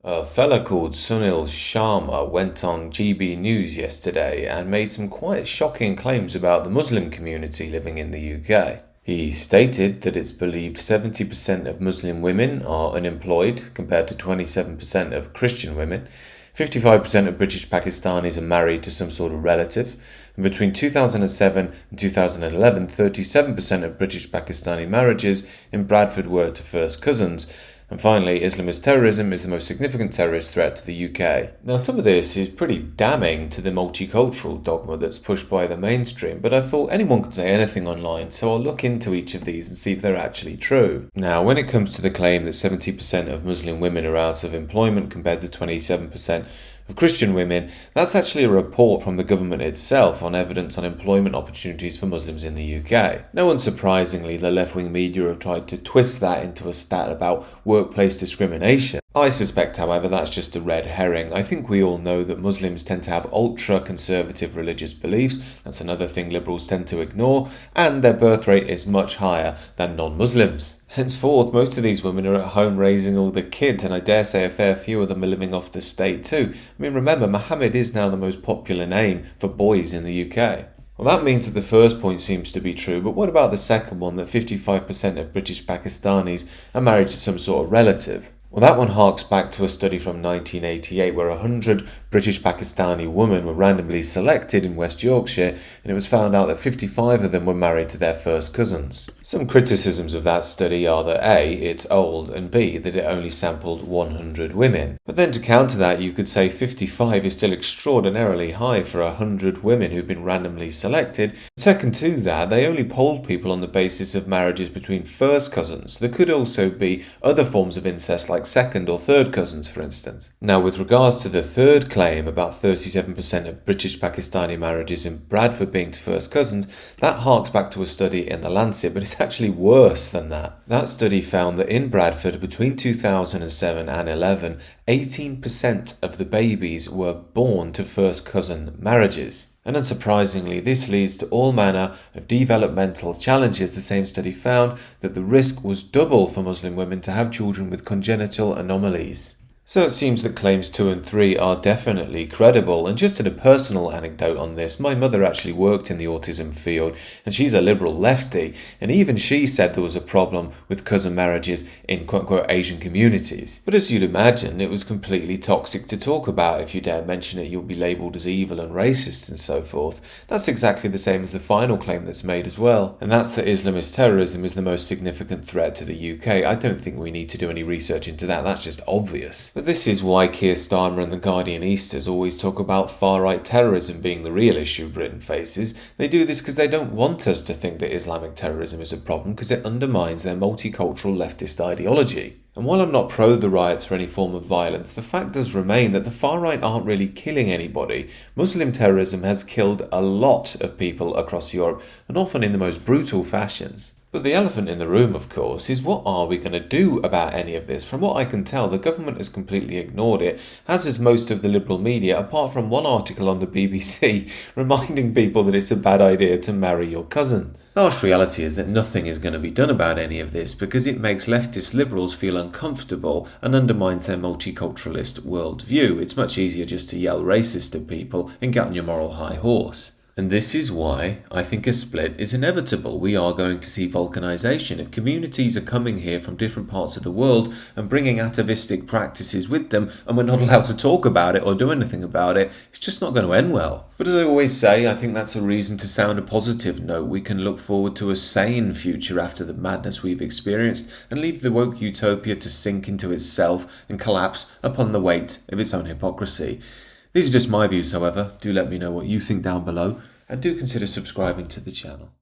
A fella called Sunil Sharma went on GB News yesterday and made some quite shocking claims about the Muslim community living in the UK. He stated that it's believed 70% of Muslim women are unemployed compared to 27% of Christian women. 55% of British Pakistanis are married to some sort of relative. And between 2007 and 2011, 37% of British Pakistani marriages in Bradford were to first cousins. And finally, Islamist terrorism is the most significant terrorist threat to the UK. Now, some of this is pretty damning to the multicultural dogma that's pushed by the mainstream, but I thought anyone could say anything online, so I'll look into each of these and see if they're actually true. Now, when it comes to the claim that 70% of Muslim women are out of employment compared to 27% of Christian women, that's actually a report from the government itself on evidence on employment opportunities for Muslims in the UK. No unsurprisingly, the left-wing media have tried to twist that into a stat about workplace discrimination. I suspect, however, that's just a red herring. I think we all know that Muslims tend to have ultra-conservative religious beliefs, that's another thing liberals tend to ignore, and their birth rate is much higher than non-Muslims. Henceforth, most of these women are at home raising all the kids, and I dare say a fair few of them are living off the state too. I mean, remember, Mohammed is now the most popular name for boys in the UK. Well, that means that the first point seems to be true, but what about the second one, that 55% of British Pakistanis are married to some sort of relative? Well, that one harks back to a study from 1988 where 100 British Pakistani women were randomly selected in West Yorkshire, and it was found out that 55 of them were married to their first cousins. Some criticisms of that study are that A, it's old, and B, that it only sampled 100 women. But then to counter that, you could say 55 is still extraordinarily high for 100 women who've been randomly selected. Second to that, they only polled people on the basis of marriages between first cousins. There could also be other forms of incest like second or third cousins, for instance. Now, with regards to the third claim about 37% of British Pakistani marriages in Bradford being to first cousins, that harks back to a study in The Lancet, but it's actually worse than that. That study found that in Bradford between 2007 and 11, 18% of the babies were born to first cousin marriages. And unsurprisingly, this leads to all manner of developmental challenges. The same study found that the risk was double for Muslim women to have children with congenital anomalies. So it seems that claims 2 and 3 are definitely credible. And just a personal anecdote on this, my mother actually worked in the autism field, and she's a liberal lefty, and even she said there was a problem with cousin marriages in quote-unquote Asian communities. But as you'd imagine, it was completely toxic to talk about. If you dare mention it, you'll be labelled as evil and racist and so forth. That's exactly the same as the final claim that's made as well, and that's that Islamist terrorism is the most significant threat to the UK. I don't think we need to do any research into that, that's just obvious. But this is why Keir Starmer and the Guardianistas always talk about far-right terrorism being the real issue Britain faces. They do this because they don't want us to think that Islamic terrorism is a problem, because it undermines their multicultural leftist ideology. And while I'm not pro the riots or any form of violence, the fact does remain that the far-right aren't really killing anybody. Muslim terrorism has killed a lot of people across Europe, and often in the most brutal fashions. But the elephant in the room, of course, is what are we going to do about any of this? From what I can tell, the government has completely ignored it, as has most of the liberal media, apart from one article on the BBC reminding people that it's a bad idea to marry your cousin. The harsh reality is that nothing is going to be done about any of this because it makes leftist liberals feel uncomfortable and undermines their multiculturalist worldview. It's much easier just to yell racist at people and get on your moral high horse. And this is why I think a split is inevitable. We are going to see volcanisation. If communities are coming here from different parts of the world and bringing atavistic practices with them, and we're not allowed to talk about it or do anything about it, it's just not going to end well. But as I always say, I think that's a reason to sound a positive note. We can look forward to a sane future after the madness we've experienced and leave the woke utopia to sink into itself and collapse upon the weight of its own hypocrisy. These are just my views, however. Do let me know what you think down below, and do consider subscribing to the channel.